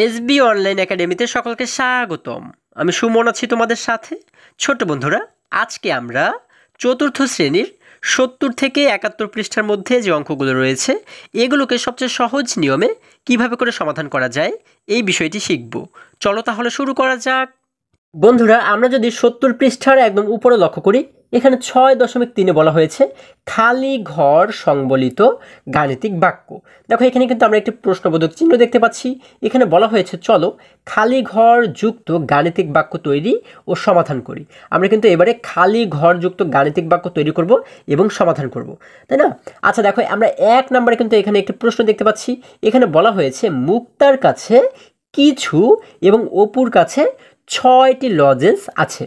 SB online একাডেমিতে সকলকে স্বাগতম। আমি সুমন আছি তোমাদের সাথে। ছোট্ট বন্ধুরা, আজকে আমরা চতুর্থ শ্রেণীর ৭০ থেকে ৭১ পৃষ্ঠার মধ্যে যে অঙ্কগুলো রয়েছে এগুলোকে সবচেয়ে সহজ নিয়মে কিভাবে করে সমাধান করা যায় এই বিষয়টি শিখব। চলো তাহলে শুরু করা যাক। বন্ধুরা, আমরা যদি ৭০ পৃষ্ঠার একদম উপরে লক্ষ্য করি, এখানে ৬.৩ বলা হয়েছে খালি ঘর সংবলিত গাণিতিক বাক্য। দেখো, এখানে কিন্তু আমরা একটি প্রশ্নবোধক চিহ্ন দেখতে পাচ্ছি। এখানে বলা হয়েছে চলো খালি ঘর যুক্ত গাণিতিক বাক্য তৈরি ও সমাধান করি। আমরা কিন্তু এবারে খালি ঘর যুক্ত গাণিতিক বাক্য তৈরি করব এবং সমাধান করব, তাই না? আচ্ছা দেখো, আমরা ১ নম্বরে কিন্তু এখানে একটি প্রশ্ন দেখতে পাচ্ছি। এখানে বলা হয়েছে মুক্তার কাছে কিছু এবং অপুর কাছে ৬টি লজেন্স আছে,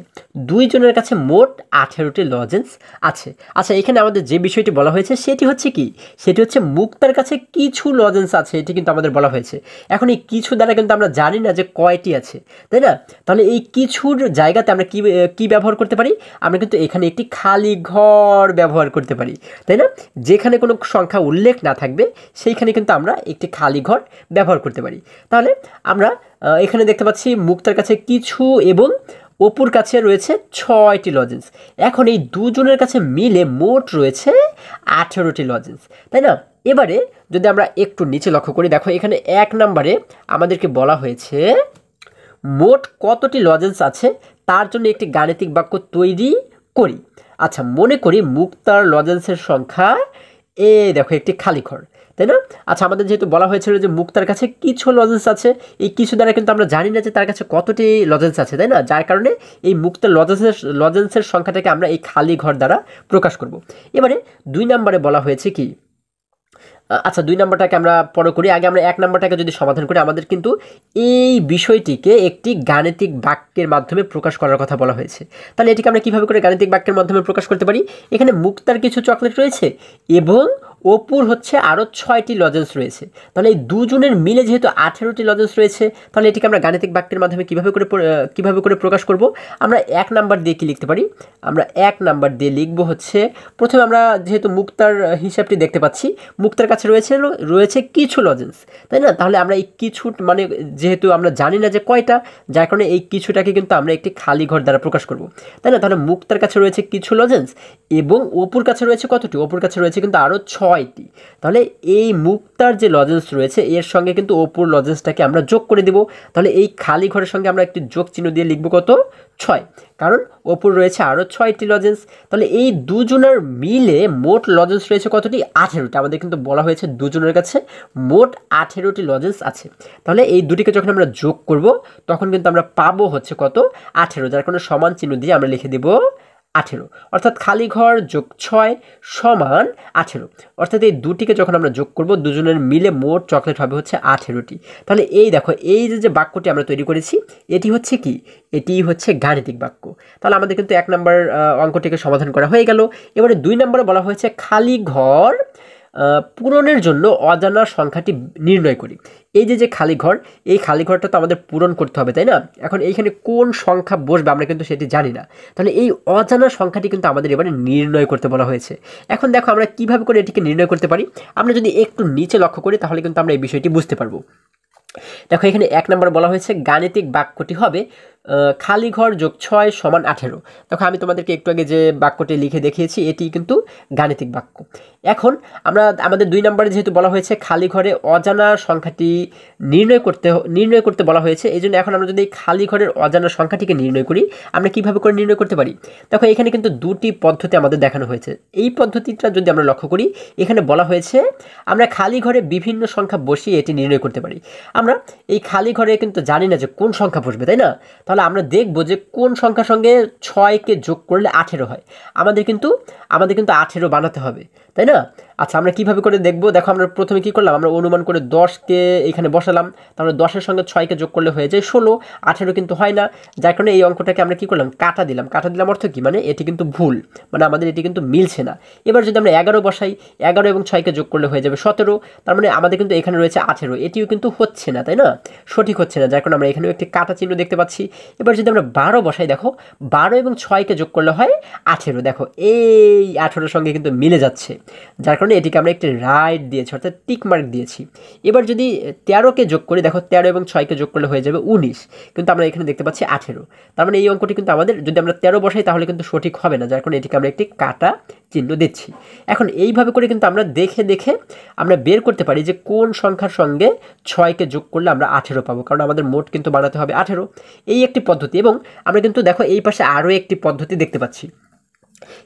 দুইজনের কাছে মোট ১৮টি লজেন্স আছে। আচ্ছা, এখানে আমাদের যে বিষয়টি বলা হয়েছে সেটি হচ্ছে কি, সেটি হচ্ছে মুক্তার কাছে কিছু লজেন্স আছে, এটি কিন্তু আমাদের বলা হয়েছে। এখন এই কিছু দ্বারা কিন্তু আমরা জানি না যে কয়টি আছে, তাই না? তাহলে এই কিছুর জায়গাতে আমরা কি ব্যবহার করতে পারি? আমরা কিন্তু এখানে একটি খালি ঘর ব্যবহার করতে পারি, তাই না? যেখানে কোনো সংখ্যা উল্লেখ না থাকবে সেইখানে কিন্তু আমরা একটি খালি ঘর ব্যবহার করতে পারি। তাহলে আমরা এখানে দেখতে পাচ্ছি মুক্তার কাছে কিছু এবং অপুর কাছে রয়েছে ৬টি লজেন্স। এখন এই দুজনের কাছে মিলে মোট রয়েছে ১৮টি লজেন্স, তাই না? এবারে যদি আমরা একটু নিচে লক্ষ্য করি, দেখো এখানে ১ নম্বরে আমাদেরকে বলা হয়েছে মোট কতটি লজেন্স আছে তার জন্য একটি গাণিতিক বাক্য তৈরি করি। আচ্ছা, মনে করি মুক্তার লজেন্সের সংখ্যা দেখো একটি খালি ঘর, তাই না? আচ্ছা, আমাদের যেহেতু বলা হয়েছিল যে মুক্তার কাছে কিছু লজেন্স আছে, এই কিছু দ্বারা কিন্তু আমরা জানি না যে তার কাছে কতটি লজেন্স আছে, তাই না? যার কারণে এই মুক্তার লজেন্সের সংখ্যাটাকে আমরা এই খালি ঘর দ্বারা প্রকাশ করব। এবারে ২ নম্বরে বলা হয়েছে কি, আচ্ছা ২ নম্বরটাকে আমরা পরে করি, আগে আমরা ১ নম্বরটাকে যদি সমাধান করি, আমাদের কিন্তু এই বিষয়টিকে একটি গাণিতিক বাক্যের মাধ্যমে প্রকাশ করার কথা বলা হয়েছে। তাহলে এটিকে আমরা কীভাবে করে গাণিতিক বাক্যের মাধ্যমে প্রকাশ করতে পারি? এখানে মুক্তার কিছু চকলেট রয়েছে এবং অপুর হচ্ছে আরও ৬টি লজেন্স রয়েছে। তাহলে এই দুজনের মিলে যেহেতু ১৮টি লজেন্স রয়েছে, তাহলে এটিকে আমরা গাণিতিক বাক্যের মাধ্যমে কীভাবে করে প্রকাশ করব? আমরা ১ নাম্বার দিয়ে কি লিখতে পারি? আমরা ১ নাম্বার দিয়ে লিখব হচ্ছে, প্রথমে আমরা যেহেতু মুক্তার হিসাবটি দেখতে পাচ্ছি, মুক্তার কাছে রয়েছে কিছু লজেন্স, তাই না? তাহলে আমরা এই কিছু মানে যেহেতু আমরা জানি না যে কয়টা, যার কারণে এই কিছুটাকে কিন্তু আমরা একটি খালি ঘর দ্বারা প্রকাশ করব, তাই না? তাহলে মুক্তার কাছে রয়েছে কিছু লজেন্স এবং অপুর কাছে রয়েছে কতটি? অপুর কাছে রয়েছে কিন্তু আরও ৬টি। তাহলে এই মুক্তার যে লজেন্স রয়েছে এর সঙ্গে কিন্তু অপুর লজেন্সটাকে আমরা যোগ করে দেব। তাহলে এই খালি ঘরের সঙ্গে আমরা একটি যোগ চিহ্ন দিয়ে লিখব কত? ৬, কারণ অপুর রয়েছে আরও ৬টি লজেন্স। তাহলে এই দুজনের মিলে মোট লজেন্স রয়েছে কতটি? ১৮টি। আমাদের কিন্তু বলা হয়েছে দুজনের কাছে মোট ১৮টি লজেন্স আছে। তাহলে এই দুটিকে যখন আমরা যোগ করব তখন কিন্তু আমরা পাবো হচ্ছে কত? ১৮, যার কোনো সমান চিহ্ন দিয়ে আমরা লিখে দেব ১৮, অর্থাৎ খালি ঘর যোগ ৬ সমান ১৮। অর্থাৎ এই দুটিকে যখন আমরা যোগ করব দুজনের মিলে মোট চকলেট হবে হচ্ছে ১৮টি। তাহলে এই দেখো, এই যে বাক্যটি আমরা তৈরি করেছি এটি হচ্ছে কি? এটি হচ্ছে গাণিতিক বাক্য। তাহলে আমাদের কিন্তু ১ নম্বর অঙ্কটিকে সমাধান করা হয়ে গেল। এবারে ২ নম্বরে বলা হয়েছে খালি ঘর পূরণের জন্য অজানা সংখ্যাটি নির্ণয় করি। এই যে খালি ঘর, এই খালি ঘরটা তো আমাদের পূরণ করতে হবে, তাই না? এখন এইখানে কোন সংখ্যা বসবে আমরা কিন্তু সেটি জানি না। তাহলে এই অজানা সংখ্যাটি কিন্তু আমাদের এবারে নির্ণয় করতে বলা হয়েছে। এখন দেখো আমরা কিভাবে করে এটিকে নির্ণয় করতে পারি। আমরা যদি একটু নিচে লক্ষ্য করি তাহলে কিন্তু আমরা এই বিষয়টি বুঝতে পারবো। দেখো, এখানে ১ নম্বর বলা হয়েছে গাণিতিক বাক্যটি হবে খালি ঘর যোগ ৬ সমান ১৮। দেখো, আমি তোমাদেরকে একটু আগে যে বাক্যটি লিখে দেখিয়েছি এটি কিন্তু গাণিতিক বাক্য। এখন আমাদের ২ নম্বরে যেহেতু বলা হয়েছে খালি ঘরে অজানা সংখ্যাটি নির্ণয় করতে বলা হয়েছে, এই জন্য এখন আমরা যদি খালি ঘরের অজানা সংখ্যাটিকে নির্ণয় করি, আমরা কিভাবে করে নির্ণয় করতে পারি? দেখো, এখানে কিন্তু দুটি পদ্ধতি আমাদের দেখানো হয়েছে। এই পদ্ধতিটা যদি আমরা লক্ষ্য করি, এখানে বলা হয়েছে আমরা খালি ঘরে বিভিন্ন সংখ্যা বসিয়ে এটি নির্ণয় করতে পারি। আমরা এই খালি ঘরে কিন্তু জানি না যে কোন সংখ্যা বসবে, তাই না? তাহলে আমরা দেখব যে কোন সংখ্যার সঙ্গে ৬কে যোগ করলে ১৮ হয়। আমাদের কিন্তু ১৮ বানাতে হবে, তাই না? আচ্ছা, আমরা কিভাবে করে দেখব? দেখো, আমরা প্রথমে কি করলাম, আমরা অনুমান করে ১০কে এখানে বসালাম। তাহলে ১০-এর সঙ্গে ৬কে যোগ করলে হয়ে যায় ১৬, ১৮ কিন্তু হয় না। যার কারণে এই অঙ্কটাকে আমরা কি করলাম? কাটা দিলাম অর্থ কি? মানে এটি কিন্তু ভুল, মানে আমাদের এটি কিন্তু মিলছে না। এবার যদি আমরা ১১ বসাই, ১১ এবং ৬কে যোগ করলে হয়ে যাবে ১৭, তার মানে আমাদের কিন্তু এখানে রয়েছে ১৮, এটিও কিন্তু হচ্ছে না, তাই না? সঠিক হচ্ছে না, যার কারণে আমরা এখানেও একটি কাটা চিহ্ন দেখতে পাচ্ছি। এবার যদি আমরা 12 বসাই, দেখো 12 এবং 6কে যোগ করলে হয় 18। দেখো এই 18 সঙ্গে কিন্তু মিলে যাচ্ছে, যার কারণে এটিকে আমরা একটি রাইট দিয়েছি, অর্থাৎ টিক মার্ক দিয়েছি। এবার যদি 13কে যোগ করি, দেখো 13 এবং 6কে যোগ করলে হয়ে যাবে 19, কিন্তু আমরা এখানে দেখতে পাচ্ছি 18। তার মানে এই অঙ্কটি কিন্তু আমাদের, যদি আমরা 13 বসাই তাহলে কিন্তু সঠিক হবে না, যার কারণে এটিকে আমরা একটি কাটা চিহ্ন দিচ্ছি। এখন এইভাবে করে কিন্তু আমরা দেখে দেখে আমরা বের করতে পারি যে কোন সংখ্যার সঙ্গে 6কে যোগ করলে আমরা 18 পাবো, কারণ আমাদের মোট কিন্তু বানাতে হবে 18। এই একটি পদ্ধতি। এবং আমরা কিন্তু দেখো এই পাশে আরও একটি পদ্ধতি দেখতে পাচ্ছি,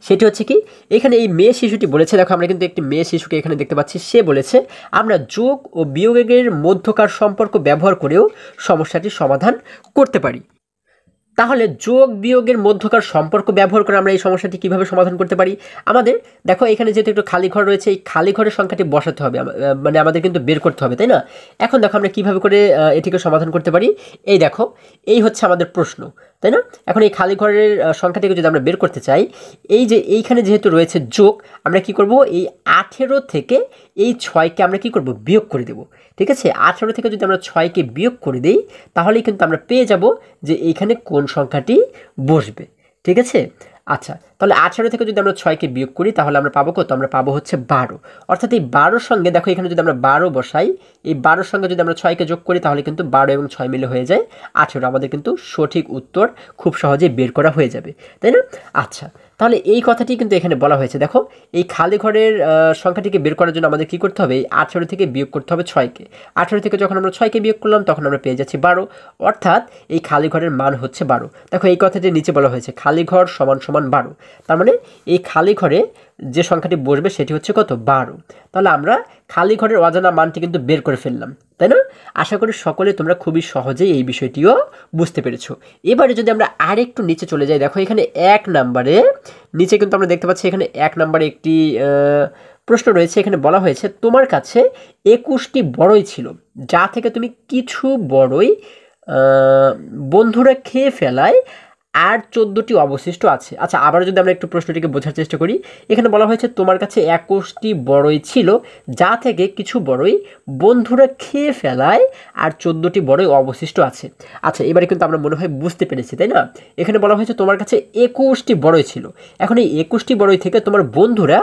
সেটি হচ্ছে কি, এখানে এই মেয়ে শিশুটি বলেছে, দেখো আমরা কিন্তু একটি মেয়ে শিশুকে এখানে দেখতে পাচ্ছি, সে বলেছে আমরা যোগ ও বিয়োগের মধ্যকার সম্পর্ক ব্যবহার করেও সমস্যাটির সমাধান করতে পারি। তাহলে যোগ বিয়োগের মধ্যকার সম্পর্ক ব্যবহার করে আমরা এই সমস্যাটি কীভাবে সমাধান করতে পারি? আমাদের দেখো এখানে যেহেতু একটু খালি ঘর রয়েছে, এই খালি ঘরের সংখ্যাটি বসাতে হবে, মানে আমাদের কিন্তু বের করতে হবে, তাই না? এখন দেখো আমরা কীভাবে করে এটিকে সমাধান করতে পারি। এই দেখো, এই হচ্ছে আমাদের প্রশ্ন, তাই না? এখন এই খালি ঘরের সংখ্যাটিকে যদি আমরা বের করতে চাই, এই যে এইখানে যেহেতু রয়েছে যোগ, আমরা কি করব, এই 18 থেকে এই 6কে আমরা কি করব, বিয়োগ করে দেব। ঠিক আছে, 18 থেকে যদি আমরা 6কে বিয়োগ করে দিই, তাহলেই কিন্তু আমরা পেয়ে যাব যে এইখানে কোন সংখ্যাটি বসবে। ঠিক আছে, আচ্ছা, তাহলে 18 থেকে যদি আমরা 6কে বিয়োগ করি তাহলে আমরা পাবো কত? আমরা পাবো হচ্ছে 12। অর্থাৎ এই 12 সঙ্গে দেখো এখানে যদি আমরা 12 বসাই, এই 12 সঙ্গে যদি আমরা 6কে যোগ করি তাহলে কিন্তু 12 এবং 6 মিলে হয়ে যায় 18। আমাদের কিন্তু সঠিক উত্তর খুব সহজেই বের করা হয়ে যাবে, তাই না? আচ্ছা, তাহলে এই কথাটি কিন্তু এখানে বলা হয়েছে। দেখো এই খালি ঘরের সংখ্যাটিকে বের করার জন্য আমাদের কী করতে হবে? এই 18 থেকে বিয়োগ করতে হবে 6কে। 18 থেকে যখন আমরা 6কে বিয়োগ করলাম তখন আমরা পেয়ে যাচ্ছি 12, অর্থাৎ এই খালি ঘরের মান হচ্ছে 12। দেখো এই কথাটি নিচে বলা হয়েছে, খালি ঘর সমান সমান 12। তার মানে এই খালি ঘরে যে সংখ্যাটি বসবে সেটি হচ্ছে কত? 12। তাহলে আমরা খালি ঘরের অজানা মানটি কিন্তু বের করে ফেললাম, তাই না? আশা করি সকলে তোমরা খুবই সহজেই এই বিষয়টিও বুঝতে পেরেছো। এবারে যদি আমরা আরেকটু নিচে চলে যাই, দেখো এখানে 1 নম্বরে নিচে কিন্তু আমরা দেখতে পাচ্ছি এখানে 1 নম্বরে একটি প্রশ্ন রয়েছে। এখানে বলা হয়েছে তোমার কাছে 21টি বড়ই ছিল, যা থেকে তুমি কিছু বড়ই বন্ধুরা খেয়ে ফেলায় আর 14টি অবশিষ্ট আছে। আচ্ছা, আবার যদি আমরা একটু প্রশ্নটিকে বোঝার চেষ্টা করি, এখানে বলা হয়েছে তোমার কাছে 21টি বড়ই ছিল, যা থেকে কিছু বড়ই বন্ধুরা খেয়ে ফেলায় আর 14টি বড়ই অবশিষ্ট আছে। আচ্ছা, এবারে কিন্তু আমরা মনে হয় বুঝতে পেরেছি, তাই না? এখানে বলা হয়েছে তোমার কাছে 21টি বড়ই ছিল, এখন এই 21টি বড়ই থেকে তোমার বন্ধুরা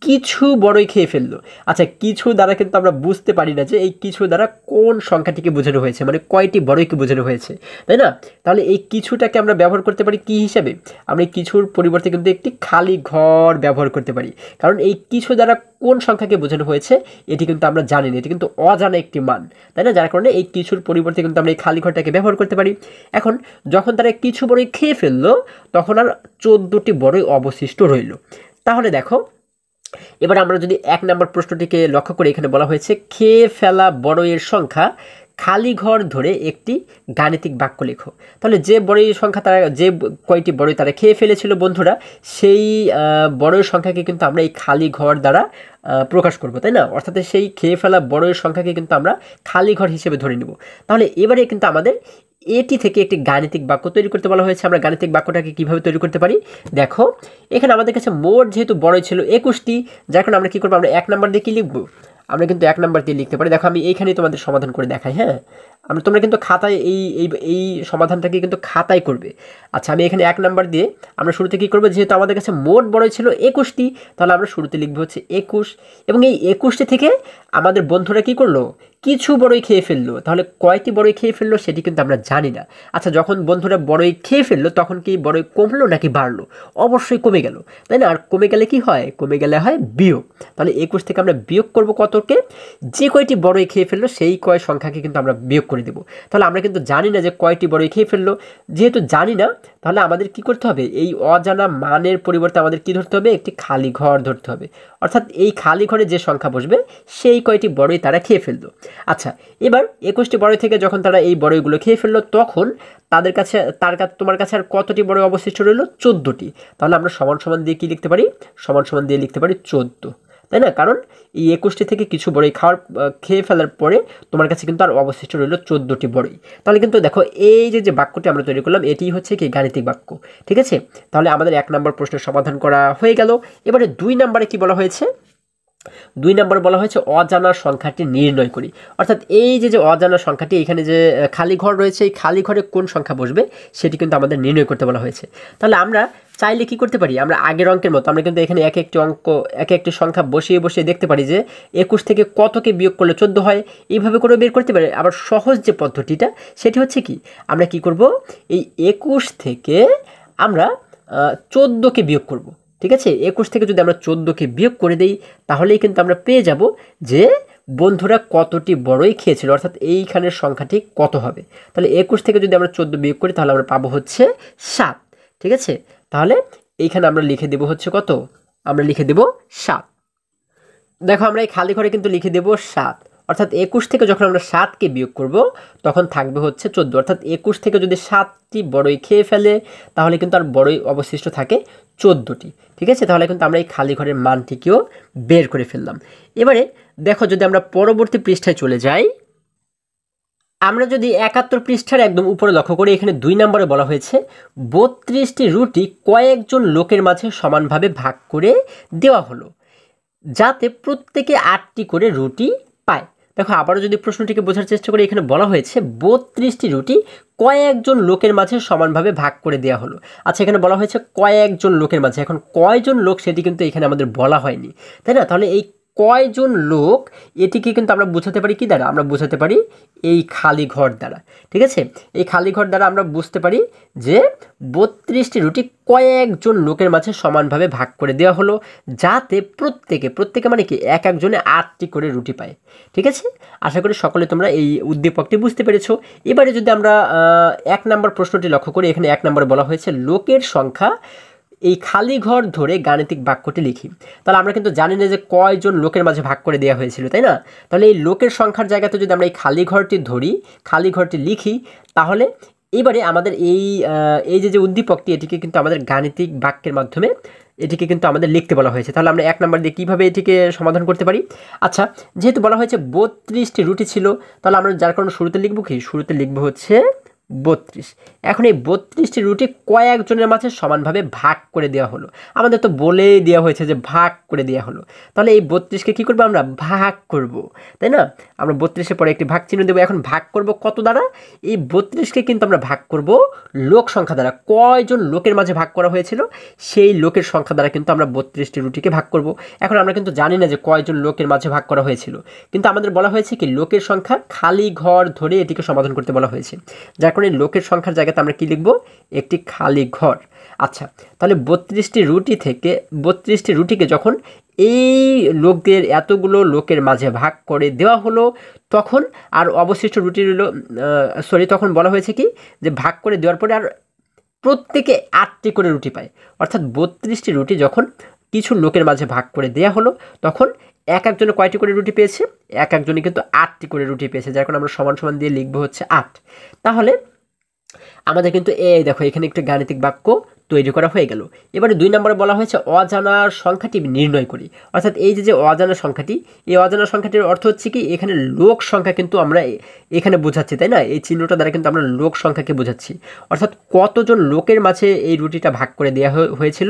কিছু বড়ই খেয়ে ফেললো। আচ্ছা, কিছু দ্বারা কিন্তু আমরা বুঝতে পারি না যে এই কিছু দ্বারা কোন সংখ্যাটিকে বোঝানো হয়েছে, মানে কয়টি বড়ইকে বোঝানো হয়েছে, তাই না? তাহলে এই কিছুটাকে আমরা ব্যবহার করতে পারি কি হিসাবে? আমরা এই কিছুর পরিবর্তে কিন্তু একটি খালি ঘর ব্যবহার করতে পারি, কারণ এই কিছু দ্বারা কোন সংখ্যাকে বোঝানো হয়েছে এটি কিন্তু আমরা জানি না, এটি কিন্তু অজানা একটি মান, তাই না? যার কারণে এই কিছুর পরিবর্তে কিন্তু আমরা এই খালি ঘরটাকে ব্যবহার করতে পারি। এখন যখন তারা কিছু বড়ই খেয়ে ফেললো তখন আর 14টি বড়ই অবশিষ্ট রইল। তাহলে দেখো এবার আমরা যদি 1 নম্বর প্রশ্নটিকে লক্ষ্য করি, এখানে বলা হয়েছে খেয়ে ফেলা বড়ইয়ের সংখ্যা খালি ঘর ধরে একটি গাণিতিক বাক্য লেখো। তাহলে যে বড়ই সংখ্যা তারা, যে কয়টি বড়ই তারা খেয়ে ফেলেছিল বন্ধুরা, সেই বড়ইয়ের সংখ্যাকে কিন্তু আমরা এই খালি ঘর দ্বারা প্রকাশ করব, তাই না? অর্থাৎ সেই খেয়ে ফেলা বড়ইয়ের সংখ্যাকে কিন্তু আমরা খালি ঘর হিসেবে ধরে নেব। তাহলে এবারে কিন্তু আমাদের এটি থেকে একটি গাণিতিক বাক্য তৈরি করতে বলা হয়েছে। আমরা গাণিতিক বাক্যটাকে কীভাবে তৈরি করতে পারি? দেখো এখানে আমাদের কাছে মোট যেহেতু বড়ই ছিল 21টি, যার কারণে আমরা কী করবো? আমরা 1 নম্বর দিয়ে কী লিখবো? আমরা কিন্তু 1 নম্বর দিয়ে লিখতে পারি। দেখো আমি এইখানেই তোমাদের সমাধান করে দেখাই, হ্যাঁ? তোমরা কিন্তু খাতায় এই সমাধানটাকে কিন্তু খাতায় করবে। আচ্ছা, আমি এখানে 1 নম্বর দিয়ে আমরা শুরুতে কী করবো? যেহেতু আমাদের কাছে মোট বড়ই ছিল 21টি, তাহলে আমরা শুরুতে লিখবো হচ্ছে 21, এবং এই 21টি থেকে আমাদের বন্ধুরা কী করলো? কিছু বড়ই খেয়ে ফেললো। তাহলে কয়টি বড়ই খেয়ে ফেললো সেটি কিন্তু আমরা জানি না। আচ্ছা, যখন বন্ধুরা বড়ই খেয়ে ফেললো তখন কি বড়ই কমলো নাকি বাড়লো? অবশ্যই কমে গেল, তাই না? আর কমে গেলে কি হয়? কমে গেলে হয় বিয়োগ। তাহলে 21 থেকে আমরা বিয়োগ করব কতকে? যে কয়টি বড়ই খেয়ে ফেললো সেই কয় সংখ্যাকে কিন্তু আমরা বিয়োগ করে দেবো। তাহলে আমরা কিন্তু জানি না যে কয়টি বড়ই খেয়ে ফেললো। যেহেতু জানি না, তাহলে আমাদের কি করতে হবে? এই অজানা মানের পরিবর্তে আমাদের কি ধরতে হবে? একটি খালি ঘর ধরতে হবে। অর্থাৎ এই খালি ঘরে যে সংখ্যা বসবে সেই কয়টি বড়ই তারা খেয়ে ফেললো। আচ্ছা, এবার 21টি বড়ই থেকে যখন তারা এই বড়ইগুলো খেয়ে ফেললো তখন তোমার কাছে আর কতটি বড়ই অবশিষ্ট রইল? 14টি। তাহলে আমরা সমান সমান দিয়ে কি লিখতে পারি? সমান সমান দিয়ে লিখতে পারি 14, তাই না? কারণ এই 21টি থেকে কিছু বড়ই খেয়ে ফেলার পরে তোমার কাছে কিন্তু আর অবশিষ্ট রইল 14টি বড়ই। তাহলে কিন্তু দেখো এই যে বাক্যটি আমরা তৈরি করলাম এটি হচ্ছে কি গাণিতিক বাক্য, ঠিক আছে? তাহলে আমাদের 1 নম্বর প্রশ্নের সমাধান করা হয়ে গেল। এবারে 2 নম্বরে কি বলা হয়েছে? 2 নম্বরে বলা হয়েছে অজানা সংখ্যাটি নির্ণয় করি। অর্থাৎ এই যে অজানা সংখ্যাটি, এখানে যে খালি ঘর রয়েছে, এই খালি ঘরে কোন সংখ্যা বসবে সেটি কিন্তু আমাদের নির্ণয় করতে বলা হয়েছে। তাহলে আমরা চাইলে কি করতে পারি, আমরা আগের অঙ্কের মতো আমরা কিন্তু এখানে এক একটি সংখ্যা বসিয়ে বসিয়ে দেখতে পারি যে 21 থেকে কতকে বিয়োগ করলে 14 হয়, এইভাবে করে বের করতে পারি। আবার সহজ যে পদ্ধতিটা সেটি হচ্ছে কি, আমরা কি করব, এই 21 থেকে আমরা 14কে বিয়োগ করব। ঠিক আছে, 21 থেকে যদি আমরা 14কে বিয়োগ করে দিই তাহলেই কিন্তু আমরা পেয়ে যাব যে বন্ধুরা কতটি বড়ই খেয়েছিল, অর্থাৎ এইখানের সংখ্যাটি কত হবে। তাহলে 21 থেকে যদি আমরা 14 বিয়োগ করি তাহলে আমরা পাবো হচ্ছে 7। ঠিক আছে, তাহলে এইখানে আমরা লিখে দেব হচ্ছে কত, আমরা লিখে দেব 7। দেখো আমরা এই খালি ঘরে কিন্তু লিখে দেব 7, অর্থাৎ 21 থেকে যখন আমরা 7কে বিয়োগ করব তখন থাকবে হচ্ছে 14। অর্থাৎ 21 থেকে যদি 7টি বড়ই খেয়ে ফেলে তাহলে কিন্তু আর বড়ই অবশিষ্ট থাকে 14টি। ঠিক আছে, তাহলে কিন্তু আমরা এই খালি ঘরের মানটিকেও বের করে ফেললাম। এবারে দেখো যদি আমরা পরবর্তী পৃষ্ঠায় চলে যাই, আমরা যদি 71 পৃষ্ঠার একদম উপরে লক্ষ্য করি, এখানে 2 নম্বরে বলা হয়েছে 32টি রুটি কয়েকজন লোকের মাঝে সমানভাবে ভাগ করে দেওয়া হলো যাতে প্রত্যেকে 8টি করে রুটি পায়। দেখো আবারও যদি প্রশ্নটিকে বোঝার চেষ্টা করি, এখানে বলা হয়েছে 32টি রুটি কয়েকজন লোকের মাঝে সমানভাবে ভাগ করে দেওয়া হলো। আচ্ছা, এখানে বলা হয়েছে কয়েকজন লোকের মাঝে, এখন কয়জন লোক সেটি কিন্তু এখানে আমাদের বলা হয়নি, তাই না? তাহলে এই কয়জন লোক এটিকে কিন্তু আমরা বোঝাতে পারি কি দ্বারা, আমরা বোঝাতে পারি এই খালি ঘর দ্বারা। ঠিক আছে, এই খালি ঘর দ্বারা আমরা বুঝতে পারি যে 32টি রুটি কয়েকজন লোকের মাঝে সমানভাবে ভাগ করে দেওয়া হলো যাতে প্রত্যেকে মানে কি এক একজনে 8টি করে রুটি পায়। ঠিক আছে, আশা করি সকলে তোমরা এই উদ্দীপকটি বুঝতে পেরেছো। এবারে যদি আমরা 1 নম্বর প্রশ্নটি লক্ষ্য করি, এখানে 1 নম্বরে বলা হয়েছে লোকের সংখ্যা এই খালি ঘর ধরে গাণিতিক বাক্যটি লিখি। তাহলে আমরা কিন্তু জানি না যে কয়জন লোকের মাঝে ভাগ করে দেওয়া হয়েছিল, তাই না? তাহলে এই লোকের সংখ্যার জায়গাতে যদি আমরা এই খালি ঘরটি ধরি, খালি ঘরটি লিখি, তাহলে এবারে আমাদের এই যে উদ্দীপকটি এটিকে কিন্তু আমাদের গাণিতিক বাক্যের মাধ্যমে এটিকে কিন্তু আমাদের লিখতে বলা হয়েছে। তাহলে আমরা 1 নম্বর দিয়ে কীভাবে এটিকে সমাধান করতে পারি? আচ্ছা, যেহেতু বলা হয়েছে 32টি রুটি ছিল, তাহলে আমরা যার কারণে শুরুতে লিখব কি, শুরুতে লিখব হচ্ছে 32। এখন এই 32টি রুটি কয়েকজনের মাঝে সমানভাবে ভাগ করে দেওয়া হলো, আমাদের তো বলেই দেওয়া হয়েছে যে ভাগ করে দেওয়া হলো। তাহলে এই 32কে কী করবো, আমরা ভাগ করব, তাই না? আমরা 32-এর পরে একটি ভাগ চিহ্ন দেবো। এখন ভাগ করব কত দ্বারা, এই 32কে কিন্তু আমরা ভাগ করব লোক সংখ্যা দ্বারা। কয়জন লোকের মাঝে ভাগ করা হয়েছিল সেই লোকের সংখ্যা দ্বারা কিন্তু আমরা 32টি রুটিকে ভাগ করব। এখন আমরা কিন্তু জানি না যে কয়জন লোকের মাঝে ভাগ করা হয়েছিল, কিন্তু আমাদের বলা হয়েছে কি লোকের সংখ্যা খালি ঘর ধরে এটিকে সমাধান করতে বলা হয়েছে, যার কারণে লোকের সংখ্যার জায়গাতে আমরা কি লিখব, একটি খালি ঘর। আচ্ছা, তাহলে 32টি রুটিকে যখন এই লোকদের এতগুলো লোকের মাঝে ভাগ করে দেওয়া হলো তখন আর অবশিষ্ট রুটি রইল, তখন বলা হয়েছে কি যে ভাগ করে দেওয়ার পরে আর প্রত্যেকে 8টি করে রুটি পায়। অর্থাৎ 32টি রুটি যখন কিছু লোকের মাঝে ভাগ করে দেওয়া হলো তখন এক একজনে কয়টি করে রুটি পেয়েছে, এক একজনে কিন্তু 8টি করে রুটি পেয়েছে, যার কারণে আমরা সমান সমান দিয়ে লিখবো হচ্ছে 8। তাহলে আমাদের কিন্তু এই দেখো এখানে একটি গাণিতিক বাক্য তৈরি করা হয়ে গেল। এবারে 2 নম্বরে বলা হয়েছে অজানা সংখ্যাটি নির্ণয় করি। অর্থাৎ এই যে অজানা সংখ্যাটি, এই অজানা সংখ্যাটির অর্থ হচ্ছে কি এখানে লোক সংখ্যা কিন্তু আমরা এখানে বোঝাচ্ছি, তাই না? এই চিহ্নটা দ্বারা কিন্তু আমরা লোক সংখ্যাকে বোঝাচ্ছি। অর্থাৎ কতজন লোকের মাঝে এই রুটিটা ভাগ করে দেওয়া হয়েছিল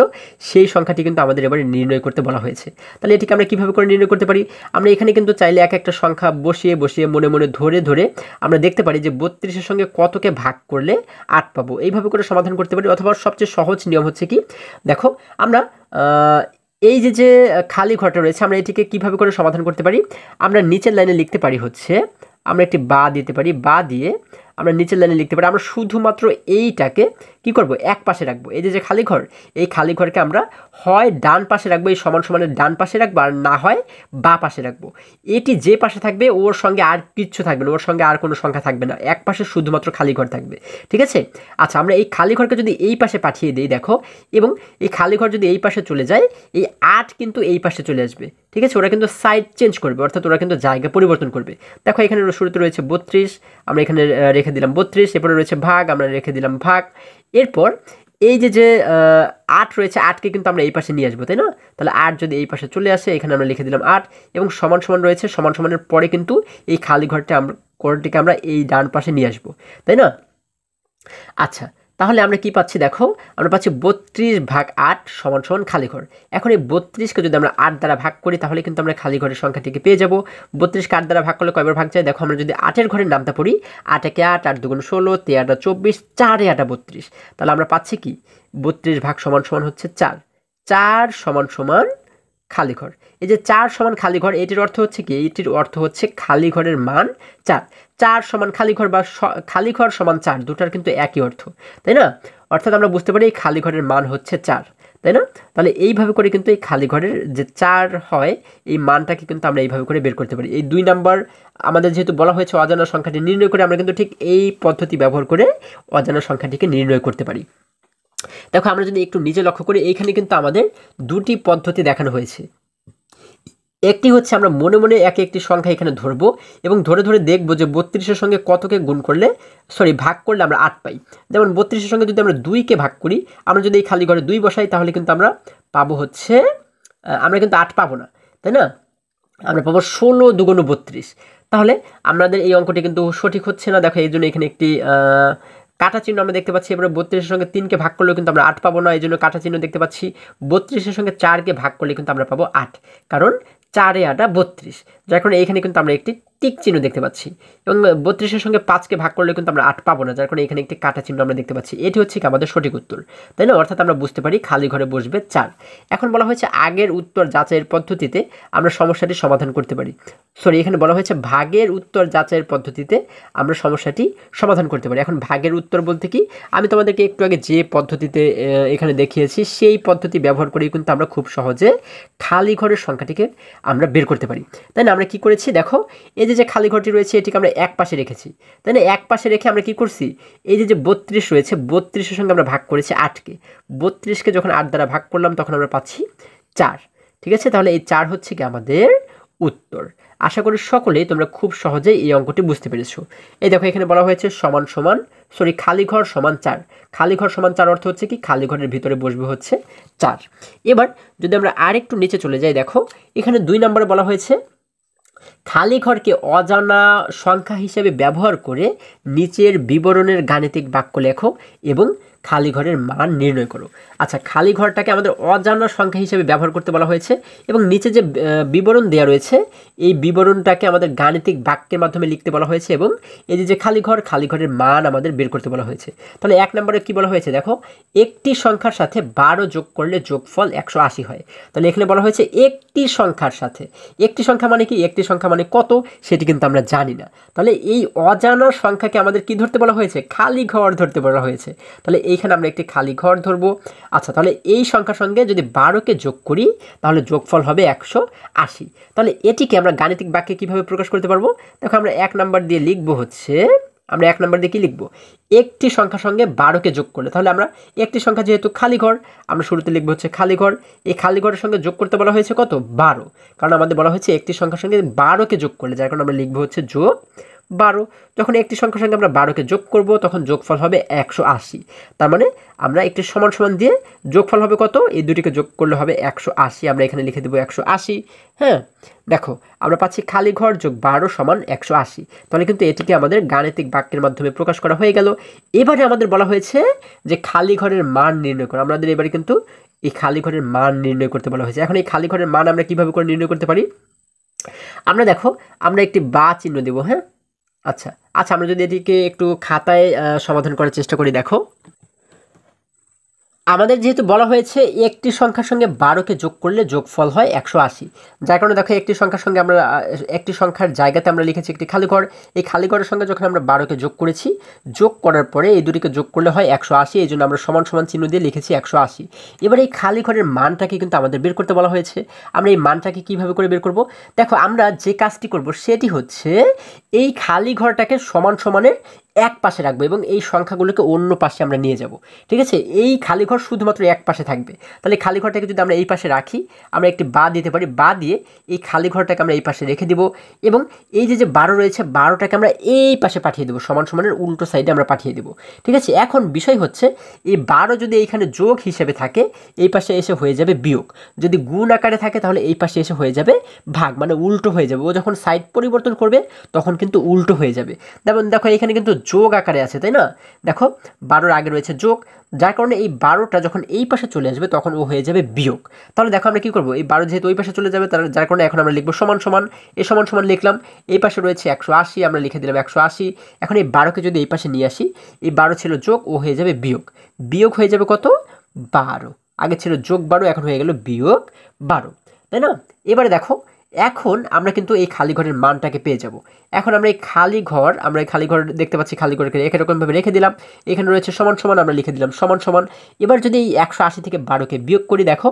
সেই সংখ্যাটি কিন্তু আমাদের এবারে নির্ণয় করতে বলা হয়েছে। তাহলে এটিকে আমরা কীভাবে করে নির্ণয় করতে পারি? আমরা এখানে কিন্তু চাইলে এক একটা সংখ্যা বসিয়ে বসিয়ে মনে মনে ধরে আমরা দেখতে পারি যে 32-এর সঙ্গে কতকে ভাগ করলে 8 পাবো, এইভাবে করে সমাধান করতে পারি। অথবা সবচেয়ে সহজ নিয়ম হচ্ছে কি, দেখো আমরা এই যে খালি ঘরটা রয়েছে আমরা এটিকে কিভাবে করে সমাধান করতে পারি, আমরা নিচের লাইনে লিখতে পারি হচ্ছে, আমরা একটি বা দিতে পারি, বা দিয়ে আমরা নিচের লাইনে লিখতে পারি, আমরা শুধুমাত্র এইটাকে কি করব, এক পাশে রাখবো। এই যে খালি ঘর, এই খালি ঘরকে আমরা হয় ডান পাশে রাখবো, এই সমান সমানের ডান পাশে রাখবো, আর না হয় বা পাশে রাখবো। এটি যে পাশে থাকবে ওর সঙ্গে আর কিচ্ছু থাকবে না, ওর সঙ্গে আর কোনো সংখ্যা থাকবে না, এক পাশে শুধুমাত্র খালি ঘর থাকবে। ঠিক আছে, আচ্ছা আমরা এই খালি ঘরকে যদি এই পাশে পাঠিয়ে দিই দেখো, এবং এই খালি ঘর যদি এই পাশে চলে যায়, এই 8 কিন্তু এই পাশে চলে আসবে। ঠিক আছে, ওরা কিন্তু সাইড চেঞ্জ করবে, অর্থাৎ ওরা কিন্তু জায়গা পরিবর্তন করবে। দেখো এখানে শুরুতে রয়েছে 32, আমরা এখানে রেখে দিলাম 32, এরপরে রয়েছে ভাগ, আমরা রেখে দিলাম ভাগ। এরপর এই যে 8 রয়েছে, 8কে কিন্তু আমরা এই পাশে নিয়ে আসবো, তাই না? তাহলে 8 যদি এই পাশে চলে আসে, এখানে আমরা লিখে দিলাম 8, এবং সমান সমান রয়েছে, সমান সমানের পরে কিন্তু এই খালি ঘরটিকে আমরা এই ডান পাশে নিয়ে আসবো, তাই না? আচ্ছা, তাহলে আমরা কি পাচ্ছি দেখো, আমরা পাচ্ছি 32/8 সমান সমান খালি ঘর। এখন এই 32কে যদি আমরা 8 দ্বারা ভাগ করি তাহলে কিন্তু আমরা খালি ঘরের সংখ্যাটিকে পেয়ে যাব। 32কে 8 দ্বারা ভাগ করলে কয়বার ভাগ যায় দেখো, আমরা যদি 8-এর ঘরের নামটা পড়ি, 8 একে 8, 8 দুগুণ 16, 3 8 24, 4 8 32, তাহলে আমরা পাচ্ছি কি 32 সমান সমান হচ্ছে 4, 4 সমান সমান খালি ঘর। এই যে 4 সমান খালি ঘর, এটির অর্থ হচ্ছে কি, এটির অর্থ হচ্ছে খালি ঘরের মান 4, 4 সমান খালি ঘর বা খালি ঘর সমান 4, দুটার কিন্তু একই অর্থ, তাই না? অর্থাৎ আমরা বুঝতে পারি এই খালি ঘরের মান হচ্ছে 4, তাই না? তাহলে এইভাবে করে কিন্তু এই খালি ঘরের যে 4 হয় এই মানটাকে কিন্তু আমরা এইভাবে করে বের করতে পারি। এই 2 নাম্বার আমাদের যেহেতু বলা হয়েছে অজানা সংখ্যাটি নির্ণয় করে, আমরা কিন্তু ঠিক এই পদ্ধতি ব্যবহার করে অজানা সংখ্যাটিকে নির্ণয় করতে পারি। দেখো আমরা যদি একটু নিচে লক্ষ্য করি, এইখানে কিন্তু আমাদের দুটি পদ্ধতি দেখানো হয়েছে। একটি হচ্ছে আমরা মনে মনে একে একটি সংখ্যা এখানে ধরবো এবং ধরে ধরে দেখবো যে 32-এর সঙ্গে কতকে গুণ করলে ভাগ করলে আমরা 8 পাই। যেমন 32-এর সঙ্গে যদি আমরা 2কে ভাগ করি, আমরা যদি এই খালি ঘরে 2 বসাই তাহলে কিন্তু আমরা পাবো হচ্ছে, আমরা কিন্তু 8 পাবো না, তাই না? আমরা পাবো 16 দুগুণ 32। তাহলে আমাদের এই অঙ্কটি কিন্তু সঠিক হচ্ছে না। দেখো এই জন্য এখানে একটি কাটা চিহ্ন আমরা দেখতে পাচ্ছি। এবারে 32-এর সঙ্গে 3কে ভাগ করলেও কিন্তু আমরা 8 পাবো না, এই জন্য কাটা চিহ্ন দেখতে পাচ্ছি। 32-এর সঙ্গে 4কে ভাগ করলে কিন্তু আমরা পাবো 8, কারণ 4 8 32, যার কারণে এখানে কিন্তু আমরা একটি টিক চিহ্ন দেখতে পাচ্ছি। এবং 32-এর সঙ্গে 5কে ভাগ করলে কিন্তু আমরা 8 পাবো না, যার কারণে এখানে একটি কাটা চিহ্ন আমরা দেখতে পাচ্ছি। এটি হচ্ছে কি আমাদের সঠিক উত্তর, তাই না? অর্থাৎ আমরা বুঝতে পারি খালি ঘরে বসবে 4। এখন বলা হয়েছে আগের উত্তর যাচাইয়ের পদ্ধতিতে আমরা সমস্যাটি সমাধান করতে পারি। এখানে বলা হয়েছে ভাগের উত্তর যাচাইয়ের পদ্ধতিতে আমরা সমস্যাটি সমাধান করতে পারি। এখন ভাগের উত্তর বলতে কি, আমি তোমাদেরকে একটু আগে যে পদ্ধতিতে এখানে দেখিয়েছি সেই পদ্ধতি ব্যবহার করেই কিন্তু আমরা খুব সহজে খালি ঘরের সংখ্যাটিকে আমরা বের করতে পারি, তাই না? আমরা কি করেছি দেখো, এই যে খালি ঘরটি রয়েছে এটিকে আমরা এক পাশে রেখেছি, তাই না? এক পাশে রেখে আমরা কি করছি, এই যে 32 রয়েছে 32-এর সঙ্গে আমরা ভাগ করেছি 8কে, 32কে যখন 8 দ্বারা ভাগ করলাম তখন আমরা পাচ্ছি 4, ঠিক আছে? তাহলে এই 4 হচ্ছে কি আমাদের উত্তর। আশা করি সকলেই তোমরা খুব সহজেই এই অঙ্কটি বুঝতে পেরেছো। এই দেখো এখানে বলা হয়েছে সমান সমান খালি ঘর সমান 4, খালি ঘর সমান 4 অর্থ হচ্ছে কি খালি ঘরের ভিতরে বসবে হচ্ছে 4। এবার যদি আমরা আরেকটু নিচে চলে যাই, দেখো এখানে 2 নম্বরে বলা হয়েছে খালি ঘরকে অজানা সংখ্যা হিসেবে ব্যবহার করে নিচের বিবরণের গাণিতিক বাক্য লেখো এবং খালি ঘরের মান নির্ণয় করো। আচ্ছা, খালি ঘরটাকে আমাদের অজানা সংখ্যা হিসেবে ব্যবহার করতে বলা হয়েছে এবং নিচে যে বিবরণ দেওয়া রয়েছে এই বিবরণটাকে আমাদের গাণিতিক বাক্যের মাধ্যমে লিখতে বলা হয়েছে এবং এই যে খালি ঘর, খালি ঘরের মান আমাদের বের করতে বলা হয়েছে। তাহলে 1 নম্বরে কি বলা হয়েছে দেখো, একটি সংখ্যার সাথে 12 যোগ করলে যোগফল 180 হয়। তাহলে এখানে বলা হয়েছে একটি সংখ্যার সাথে, একটি সংখ্যা মানে কি, একটি সংখ্যা মানে কত সেটি কিন্তু আমরা জানি না। তাহলে এই অজানা সংখ্যাকে আমাদের কি ধরতে বলা হয়েছে, খালি ঘর ধরতে বলা হয়েছে। তাহলে এইখানে আমরা একটি খালি ঘর ধরবো। আচ্ছা, তাহলে এই সংখ্যার সঙ্গে যদি 12কে যোগ করি তাহলে যোগফল হবে 180। তাহলে এটিকে আমরা গাণিতিক বাক্যে কিভাবে প্রকাশ করতে পারবো, দেখো আমরা 1 নাম্বার দিয়ে লিখবো হচ্ছে, আমরা 1 নাম্বার দিয়ে কি লিখবো, একটি সংখ্যার সঙ্গে 12কে যোগ করলে, তাহলে আমরা একটি সংখ্যা যেহেতু খালি ঘর আমরা শুরুতে লিখবো হচ্ছে খালি ঘর, এই খালি ঘরের সঙ্গে যোগ করতে বলা হয়েছে কত, 12, কারণ আমাদের বলা হয়েছে একটি সংখ্যার সঙ্গে 12কে যোগ করলে, যার কারণে আমরা লিখবো হচ্ছে যোগ 12। যখন একটি সংখ্যার সঙ্গে আমরা 12কে যোগ করব তখন যোগফল হবে 180। তার মানে আমরা একটি সমান সমান দিয়ে যোগফল হবে কত, এই দুটিকে যোগ করলে হবে 180, আমরা এখানে লিখে দেবো 180। হ্যাঁ, দেখো আমরা পাচ্ছি খালি ঘর যোগ 12 সমান 180। তাহলে কিন্তু এটিকে আমাদের গাণিতিক বাক্যের মাধ্যমে প্রকাশ করা হয়ে গেল। এবারে আমাদের বলা হয়েছে যে খালি ঘরের মান নির্ণয় করা, আমাদের এবারে কিন্তু এই খালি ঘরের মান নির্ণয় করতে বলা হয়েছে। এখন এই খালি ঘরের মান আমরা কিভাবে করে নির্ণয় করতে পারি, আমরা দেখো আমরা একটি বা চিহ্ন দেবো। হ্যাঁ, আচ্ছা, আমরা যদি এটিকে একটু খাতায় সমাধান করার চেষ্টা করি, দেখো আমাদের যেহেতু বলা হয়েছে একটি সংখ্যার সঙ্গে 12কে যোগ করলে যোগফল হয় 180, যার কারণে দেখো একটি সংখ্যার সঙ্গে আমরা একটি সংখ্যার জায়গাতে আমরা লিখেছি একটি খালি ঘর, এই খালি ঘরের সঙ্গে যখন আমরা 12কে যোগ করেছি, যোগ করার পরে এই দুটিকে যোগ করলে হয় 180, এই জন্য আমরা সমান সমান চিহ্ন দিয়ে লিখেছি 180। এবার এই খালি ঘরের মানটাকে কিন্তু আমাদের বের করতে বলা হয়েছে। আমরা এই মানটাকে কিভাবে করে বের করব, দেখো আমরা যে কাজটি করব সেটি হচ্ছে এই খালি ঘরটাকে সমান সমানের এক পাশে রাখবো এবং এই সংখ্যাগুলোকে অন্য পাশে আমরা নিয়ে যাব। ঠিক আছে, এই খালি ঘর শুধুমাত্র এক পাশে থাকবে। তাহলে খালি ঘরটাকে যদি আমরা এই পাশে রাখি, আমরা একটি বা দিতে পারি, বা দিয়ে এই খালি ঘরটাকে আমরা এই পাশে রেখে দিব এবং এই যে 12 রয়েছে 12টাকে আমরা এই পাশে পাঠিয়ে দেবো, সমান সমানের উল্টো সাইডে আমরা পাঠিয়ে দেবো। ঠিক আছে, এখন বিষয় হচ্ছে এই 12 যদি এইখানে যোগ হিসেবে থাকে এই পাশে এসে হয়ে যাবে বিয়োগ, যদি গুণ আকারে থাকে তাহলে এই পাশে এসে হয়ে যাবে ভাগ, মানে উল্টো হয়ে যাবে। ও যখন সাইড পরিবর্তন করবে তখন কিন্তু উল্টো হয়ে যাবে। যেমন দেখো এখানে কিন্তু যোগ আকারে আছে, তাই না? দেখো 12-র আগে রয়েছে যোগ, যার কারণে এই 12টা যখন এই পাশে চলে আসবে তখন ও হয়ে যাবে বিয়োগ। তাহলে দেখো আমরা কী করবো, এই 12 যেহেতু ওই পাশে চলে যাবে যার কারণে এখন আমরা লিখবো সমান সমান, এই সমান সমান লিখলাম, এই পাশে রয়েছে 180, আমরা লিখে দিলাম 180। এখন এই 12কে যদি এই পাশে নিয়ে আসি, এই 12 ছিল যোগ, ও হয়ে যাবে বিয়োগ, বিয়োগ হয়ে যাবে কত, 12। আগে ছিল যোগ 12, এখন হয়ে গেল বিয়োগ 12, তাই না? এবারে দেখো এখন আমরা কিন্তু এই খালি ঘরের মানটাকে পেয়ে যাব। এখন আমরা এই খালি ঘর দেখতে পাচ্ছি, খালি ঘরকে এরকমভাবে রেখে দিলাম, এখানে রয়েছে সমান সমান, আমরা লিখে দিলাম সমান সমান। এবার যদি এই 180 থেকে 12কে বিয়োগ করি, দেখো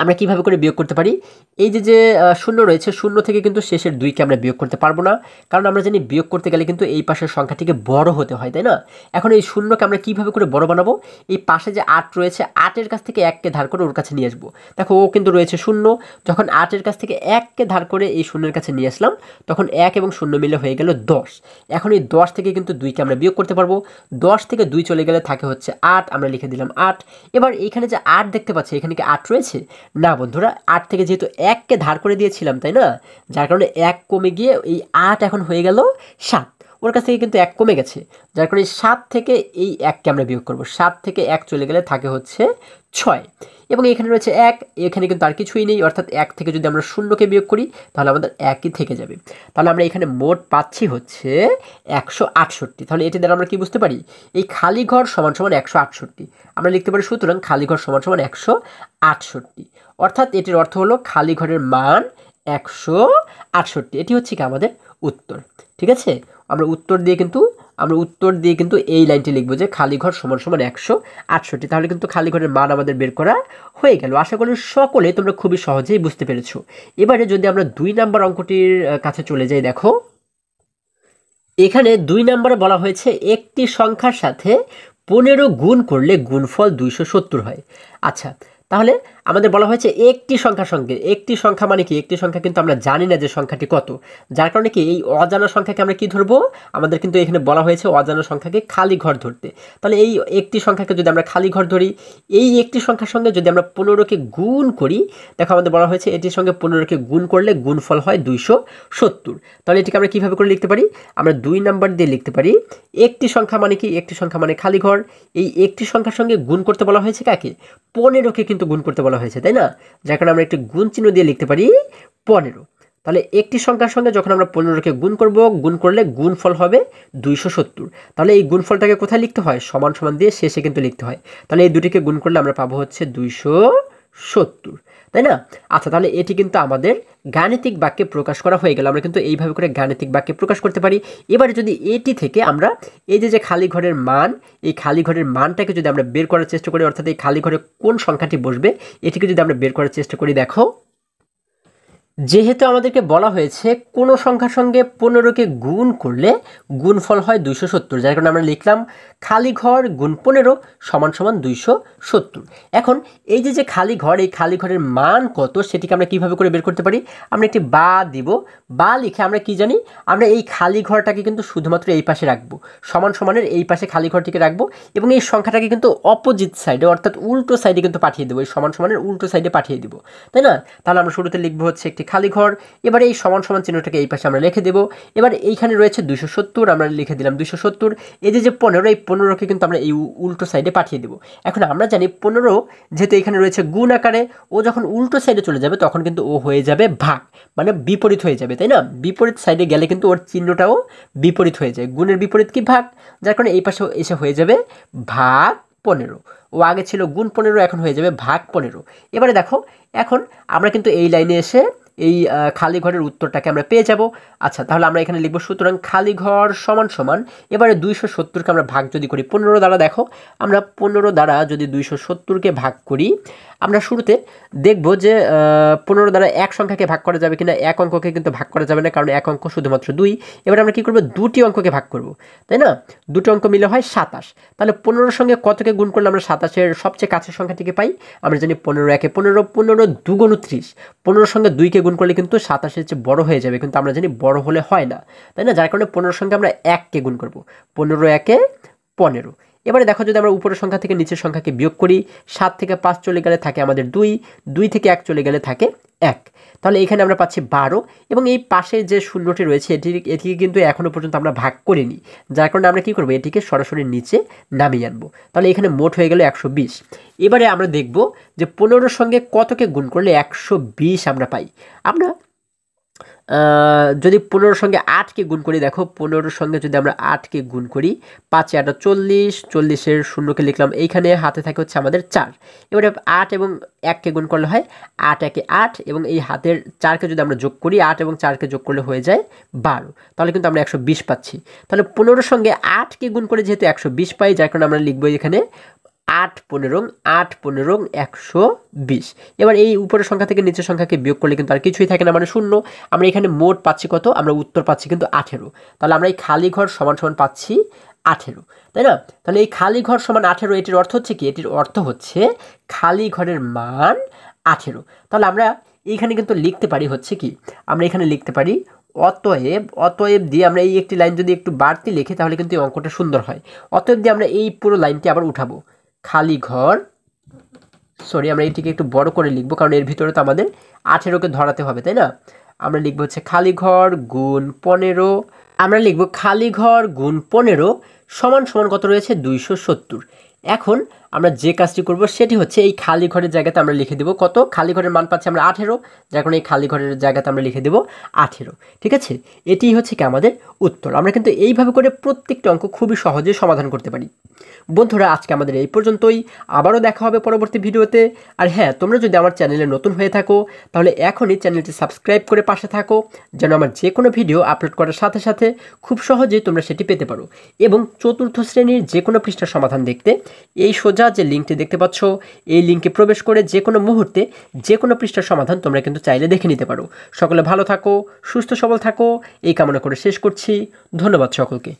আমরা কিভাবে করে বিয়োগ করতে পারি। এই যে শূন্য রয়েছে, শূন্য থেকে কিন্তু শেষের 2কে আমরা বিয়োগ করতে পারবো না, কারণ আমরা জানি বিয়োগ করতে গেলে কিন্তু এই পাশের সংখ্যাটিকে বড় হতে হয়, তাই না? এখন এই শূন্যকে আমরা কিভাবে করে বড় বানাবো, এই পাশে যে 8 রয়েছে, 8-এর কাছ থেকে 1কে ধার করে ওর কাছে নিয়ে আসবো। দেখো ও কিন্তু রয়েছে শূন্য, যখন 8-এর কাছ থেকে 1কে ধার করে এই শূন্যের কাছে নিয়ে আসলাম, তখন 1 এবং 0 মিলে হয়ে গেল 10। এখন এই 10 থেকে কিন্তু 2কে আমরা বিয়োগ করতে পারবো, 10 থেকে 2 চলে গেলে থাকে হচ্ছে 8, আমরা লিখে দিলাম 8। এবার এইখানে যে 8 দেখতে পাচ্ছি, এখানে কি 8 রয়েছে? না বন্ধুরা, 8 থেকে যেহেতু 1কে ধার করে দিয়েছিলাম, তাই না? যার কারণে 1 কমে গিয়ে এই 8 এখন হয়ে গেল 7। ওর কাছ থেকে কিন্তু 1 কমে গেছে, যার কারণে 7 থেকে এই 1কে আমরা বিয়োগ করব, 7 থেকে 1 চলে গেলে থাকে হচ্ছে 6। এবং এখানে রয়েছে 1, এখানে কিন্তু আর কিছুই নেই, অর্থাৎ 1 থেকে যদি আমরা 0কে বিয়োগ করি তাহলে আমাদের 1ই থেকে যাবে। তাহলে আমরা এখানে মোট পাচ্ছি হচ্ছে 168। তাহলে এটি দ্বারা আমরা কি বুঝতে পারি, এই খালি ঘর সমান সমান 168। আমরা লিখতে পারি সুতরাং খালি ঘর সমান সমান 168, অর্থাৎ এটির অর্থ হলো খালি ঘরের মান 168। এটি হচ্ছে কি আমাদের উত্তর। ঠিক আছে, আমরা উত্তর দিয়ে কিন্তু এই লাইনটি লিখবো যে খালি ঘর সমান সমান 168। তাহলে কিন্তু খালি ঘরের মান আমাদের বের করা হয়ে গেল। আশা করি সকলে তোমরা খুবই সহজেই বুঝতে পেরেছো। এবারে যদি আমরা 2 নাম্বার অঙ্কটির কাছে চলে যাই, দেখো এখানে 2 নম্বরে বলা হয়েছে একটি সংখ্যার সাথে 15 গুণ করলে গুণফল 270 হয়। আচ্ছা, তাহলে আমাদের বলা হয়েছে একটি সংখ্যার সঙ্গে, একটি সংখ্যা মানে কি, একটি সংখ্যা কিন্তু আমরা জানি না যে সংখ্যাটি কত, যার কারণে কি এই অজানা সংখ্যাকে আমরা কি ধরবো, আমাদের কিন্তু এখানে বলা হয়েছে অজানা সংখ্যাকে খালি ঘর ধরতে। তাহলে এই একটি সংখ্যাকে যদি আমরা খালি ঘর ধরি, এই একটি সংখ্যার সঙ্গে যদি আমরা 15কে গুণ করি, দেখো আমাদের বলা হয়েছে এটির সঙ্গে 15কে গুণ করলে গুণফল হয় 270। তাহলে এটিকে আমরা কিভাবে করে লিখতে পারি, আমরা 2 নাম্বার দিয়ে লিখতে পারি একটি সংখ্যা মানে কি, একটি সংখ্যা মানে খালি ঘর, এই একটি সংখ্যার সঙ্গে গুণ করতে বলা হয়েছে কাকে, 15কে কিন্তু গুণ করতে বলা হয়েছে, তাই না? যার কারণে আমরা একটি গুণ চিহ্ন দিয়ে লিখতে পারি 15। তাহলে একটি সংখ্যার সঙ্গে যখন আমরা 15কে গুণ করব, গুণ করলে গুণফল হবে 270। তাহলে এই গুণফলটাকে কোথায় লিখতে হয়, সমান সমান দিয়ে শেষে কিন্তু লিখতে হয়। তাহলে এই দুটিকে গুণ করলে আমরা পাবো হচ্ছে 270, তাই না? আচ্ছা, তাহলে এটি কিন্তু আমাদের গাণিতিক বাক্যে প্রকাশ করা হয়ে গেল। আমরা কিন্তু এইভাবে করে গাণিতিক বাক্যে প্রকাশ করতে পারি। এবারে যদি এটি থেকে আমরা এই যে খালি ঘরের মান, এই খালি ঘরের মানটাকে যদি আমরা বের করার চেষ্টা করি, অর্থাৎ এই খালি ঘরে কোন সংখ্যাটি বসবে এটিকে যদি আমরা বের করার চেষ্টা করি, দেখো যেহেতু আমাদেরকে বলা হয়েছে কোনো সংখ্যার সঙ্গে 15কে গুণ করলে গুণফল হয় 270, যার কারণে আমরা লিখলাম খালি ঘর গুণ 15 সমান সমান 270। এখন এই যে খালি ঘর, এই খালি ঘরের মান কত সেটিকে আমরা কিভাবে করে বের করতে পারি, আমরা একটি বা দিব, বা লিখে আমরা কি জানি, আমরা এই খালি ঘরটাকে কিন্তু শুধুমাত্র এই পাশে রাখবো, সমান সমানের এই পাশে খালি ঘরটিকে রাখবো এবং এই সংখ্যাটাকে কিন্তু অপোজিট সাইডে অর্থাৎ উল্টো সাইডে কিন্তু পাঠিয়ে দেবো, এই সমান সমানের উল্টো সাইডে পাঠিয়ে দিব, তাই না? তাহলে আমরা শুরুতে লিখবো হচ্ছে একটি খালি ঘর, এবারে এই সমান সমান চিহ্নটাকে এই পাশে আমরা লিখে দেবো। এবার এইখানে রয়েছে 270, আমরা লিখে দিলাম 270। এই যে 15, এই 15কে কিন্তু আমরা এই উল্টো সাইডে পাঠিয়ে দেবো। এখন আমরা জানি 15 যেহেতু এখানে রয়েছে গুণ আকারে, ও যখন উল্টো সাইডে চলে যাবে তখন কিন্তু ও হয়ে যাবে ভাগ, মানে বিপরীত হয়ে যাবে, তাই না? বিপরীত সাইডে গেলে কিন্তু ওর চিহ্নটাও বিপরীত হয়ে যায়, গুণের বিপরীত কি ভাগ, যার কারণে এই পাশে এসে হয়ে যাবে ভাগ 15। ও আগে ছিল গুণ 15, এখন হয়ে যাবে ভাগ 15। এবারে দেখো এখন আমরা কিন্তু এই লাইনে এসে এই খালি ঘরের উত্তরটাকে আমরা পেয়ে যাব। আচ্ছা, তাহলে আমরা এখানে লিখব সুতরাং খালি ঘর সমান সমান, এবারে 270কে আমরা ভাগ যদি করি 15 দ্বারা, দেখো আমরা 15 দ্বারা যদি 270কে ভাগ করি, আমরা শুরুতে দেখব যে 15 দ্বারা এক সংখ্যাকে ভাগ করা যাবে কিনা, এক অঙ্ককে কিন্তু ভাগ করা যাবে না, কারণ এক অঙ্ক শুধুমাত্র 2। এবার আমরা কি করব, দুটি অঙ্ককে ভাগ করব, তাই না? দুটো অঙ্ক মিলে হয় 27। তাহলে 15-র সঙ্গে কতকে গুণ করলে আমরা 27-এর সবচেয়ে কাছের সংখ্যাটিকে পাই, আমরা জানি 15 একে 15, 15 2 30, 15-র সঙ্গে 2কে গুণ করলে কিন্তু 27-এর চেয়ে বড় হয়ে যাবে, কিন্তু আমরা জানি বড় হলে হয় না, তাই না? যার কারণে 15-র সঙ্গে আমরা 1কে গুণ করব, 15 একে 15। এবারে দেখো যদি আমরা উপরের সংখ্যা থেকে নিচের সংখ্যাকে বিয়োগ করি, 7 থেকে 5 চলে গেলে থাকে আমাদের 2, 2 থেকে 1 চলে গেলে থাকে 1। তাহলে এখানে আমরা পাচ্ছি 12 এবং এই পাশে যে শূন্যটি রয়েছে এটিকে কিন্তু এখনও পর্যন্ত আমরা ভাগ করিনি, যার কারণে আমরা কী করবো, এটিকে সরাসরি নিচে নামিয়ে আনবো। তাহলে এখানে মোট হয়ে গেল 120। এবারে আমরা দেখব যে 15-র সঙ্গে কতকে গুণ করলে 120 আমরা পাই। আমরা যদি 15-র সঙ্গে 8কে গুণ করি, দেখো 15-র সঙ্গে যদি আমরা 8কে গুণ করি, 5 8 40, 40-এর শূন্যকে লিখলাম এইখানে, হাতে থাকে হচ্ছে আমাদের 4। এবারে 8 এবং 1কে গুণ করলে হয় 8 1 8 এবং এই হাতের 4কে যদি আমরা যোগ করি, 8 এবং 4কে যোগ করলে হয়ে যায় 12। তাহলে কিন্তু আমরা 120 পাচ্ছি। তাহলে 15-র সঙ্গে 8কে গুণ করে যেহেতু 120 পাই, যার কারণে আমরা লিখবো এখানে 8 15 8 15 120। এবার এই উপরের সংখ্যা থেকে নিচের সংখ্যাকে বিয়োগ করলে কিন্তু আর কিছুই থাকে না, মানে শূন্য। আমরা এখানে মোট পাচ্ছি কত, আমরা উত্তর পাচ্ছি কিন্তু 18। তাহলে আমরা এই খালি ঘর সমান সমান পাচ্ছি 18, তাই না? তাহলে এই খালি ঘর সমান 18, এটির অর্থ হচ্ছে কি, এটির অর্থ হচ্ছে খালি ঘরের মান 18। তাহলে আমরা এইখানে কিন্তু লিখতে পারি হচ্ছে কি, আমরা এখানে লিখতে পারি অতএব দিয়ে আমরা এই একটি লাইন যদি একটু বাড়তি লিখি তাহলে কিন্তু এই অঙ্কটা সুন্দর হয়। অতএব দিয়ে আমরা এই পুরো লাইনটি আবার উঠাবো, খালি ঘর, আমরা এটিকে একটু বড় করে লিখবো কারণ এর ভিতরে তো আমাদের 18কে ধরাতে হবে, তাই না? আমরা লিখবো হচ্ছে খালি ঘর গুণ 15, আমরা লিখবো খালি ঘর গুণ 15 সমান সমান কত রয়েছে, 270। এখন আমরা যে কাজটি করব সেটি হচ্ছে এই খালি ঘরের জায়গাতে আমরা লিখে দেবো কত, খালি ঘরের মান পাচ্ছি আমরা 18, যার কারণে এই খালি ঘরের জায়গাতে আমরা লিখে দেবো 18। ঠিক আছে, এটি হচ্ছে কি আমাদের উত্তর। আমরা কিন্তু এইভাবে করে প্রত্যেকটি অঙ্ক খুবই সহজে সমাধান করতে পারি। বন্ধুরা, আজকে আমাদের এই পর্যন্তই, আবারও দেখা হবে পরবর্তী ভিডিওতে। আর হ্যাঁ, তোমরা যদি আমার চ্যানেলে নতুন হয়ে থাকো তাহলে এখনই চ্যানেলটি সাবস্ক্রাইব করে পাশে থাকো, যেন আমার যে কোনো ভিডিও আপলোড করার সাথে সাথে খুব সহজেই তোমরা সেটি পেতে পারো। এবং চতুর্থ শ্রেণীর যে কোনো পৃষ্ঠার সমাধান দেখতে এই সোজা যে লিঙ্কটি দেখতে পাচ্ছ, এই লিঙ্কে প্রবেশ করে যে কোনো মুহূর্তে যে কোনো পৃষ্ঠার সমাধান তোমরা কিন্তু চাইলে দেখে নিতে পারো। সকলে ভালো থাকো, সুস্থ সবল থাকো, এই কামনা করে শেষ করছি। ধন্যবাদ সকলকে।